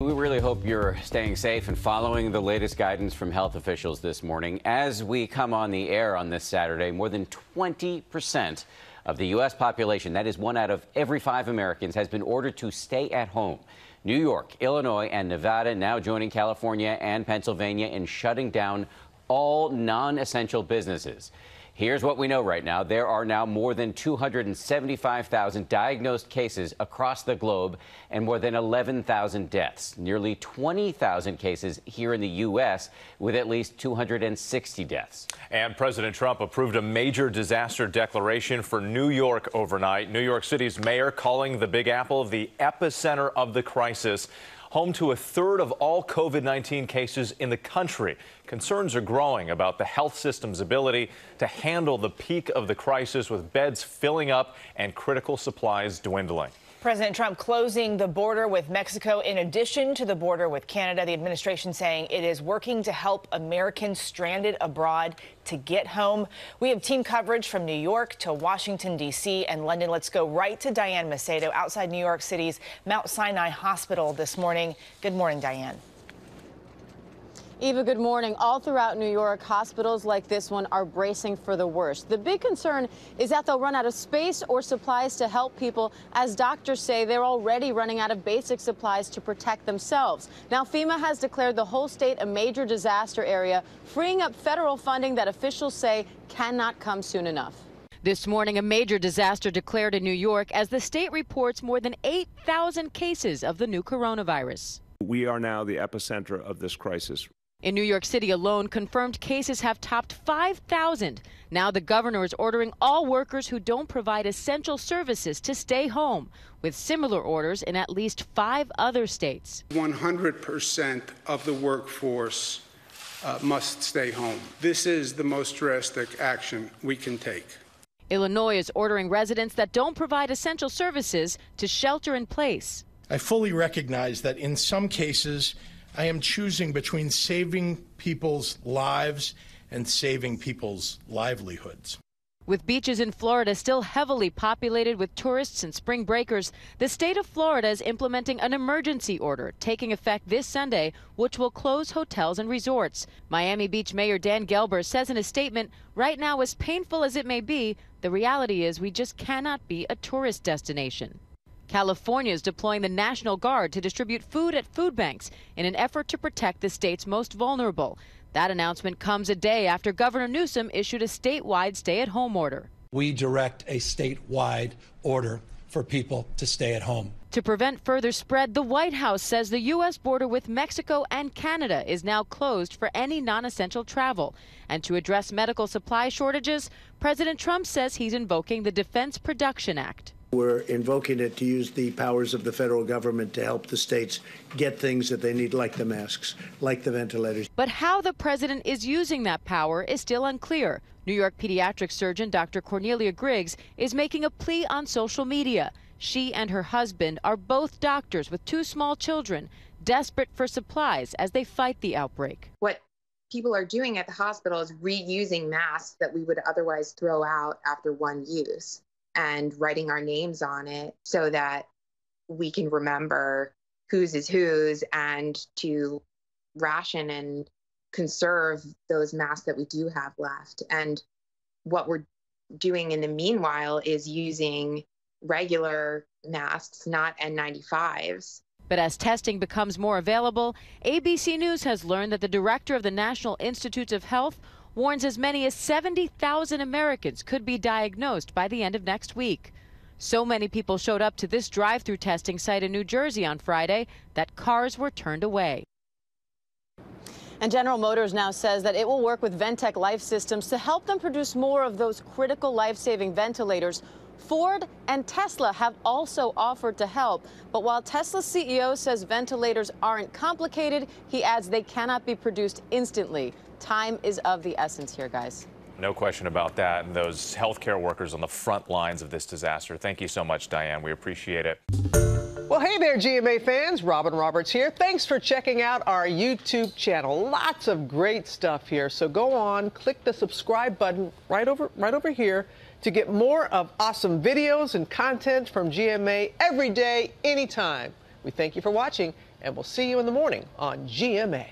We really hope you're staying safe and following the latest guidance from health officials this morning. As we come on the air on this Saturday, more than 20% of the U.S. population, that is 1 out of every 5 Americans, has been ordered to stay at home. New York, Illinois, and Nevada now joining California and Pennsylvania in shutting down all non-essential businesses. Here's what we know right now. There are now more than 275,000 diagnosed cases across the globe and more than 11,000 deaths. Nearly 20,000 cases here in the U.S. with at least 260 deaths. And President Trump approved a major disaster declaration for New York overnight. New York City's mayor calling the Big Apple the epicenter of the crisis, home to 1/3 of all COVID-19 cases in the country. Concerns are growing about the health system's ability to handle the peak of the crisis, with beds filling up and critical supplies dwindling. President Trump closing the border with Mexico in addition to the border with Canada. The administration saying it is working to help Americans stranded abroad to get home. We have team coverage from New York to Washington, D.C. and London. Let's go right to Diane Macedo outside New York City's Mount Sinai Hospital this morning. Good morning, Diane. Eva, good morning. All throughout New York, hospitals like this one are bracing for the worst. The big concern is that they'll run out of space or supplies to help people, as doctors say they're already running out of basic supplies to protect themselves. Now, FEMA has declared the whole state a major disaster area, freeing up federal funding that officials say cannot come soon enough. This morning, a major disaster declared in New York as the state reports more than 8,000 cases of the new coronavirus. We are now the epicenter of this crisis. In New York City alone, confirmed cases have topped 5,000. Now the governor is ordering all workers who don't provide essential services to stay home, with similar orders in at least 5 other states. 100% of the workforce must stay home. This is the most drastic action we can take. Illinois is ordering residents that don't provide essential services to shelter in place. I fully recognize that in some cases, I am choosing between saving people's lives and saving people's livelihoods. With beaches in Florida still heavily populated with tourists and spring breakers, the state of Florida is implementing an emergency order taking effect this Sunday, which will close hotels and resorts. Miami Beach Mayor Dan Gelber says in a statement, right now, as painful as it may be, the reality is we just cannot be a tourist destination. California is deploying the National Guard to distribute food at food banks in an effort to protect the state's most vulnerable. That announcement comes a day after Governor Newsom issued a statewide stay-at-home order. We direct a statewide order for people to stay at home. To prevent further spread, the White House says the U.S. border with Mexico and Canada is now closed for any non-essential travel. And to address medical supply shortages, President Trump says he's invoking the Defense Production Act. We're invoking it to use the powers of the federal government to help the states get things that they need, like the masks, like the ventilators. But how the president is using that power is still unclear. New York pediatric surgeon Dr. Cornelia Griggs is making a plea on social media. She and her husband are both doctors with 2 small children, desperate for supplies as they fight the outbreak. What people are doing at the hospital is reusing masks that we would otherwise throw out after one use, and writing our names on it so that we can remember whose is whose, and to ration and conserve those masks that we do have left. And what we're doing in the meanwhile is using regular masks, not N95s. But as testing becomes more available, ABC News has learned that the director of the National Institutes of Health warns as many as 70,000 Americans could be diagnosed by the end of next week. So many people showed up to this drive-through testing site in New Jersey on Friday that cars were turned away. And General Motors now says that it will work with Ventec Life Systems to help them produce more of those critical life-saving ventilators. Ford and Tesla have also offered to help. But while Tesla's CEO says ventilators aren't complicated, he adds they cannot be produced instantly. Time is of the essence here, guys. No question about that. And those healthcare workers on the front lines of this disaster. Thank you so much, Diane. We appreciate it. Well, hey there, GMA fans. Robin Roberts here. Thanks for checking out our YouTube channel. Lots of great stuff here. So go on, click the subscribe button right over here to get more of awesome videos and content from GMA every day, anytime. We thank you for watching and we'll see you in the morning on GMA.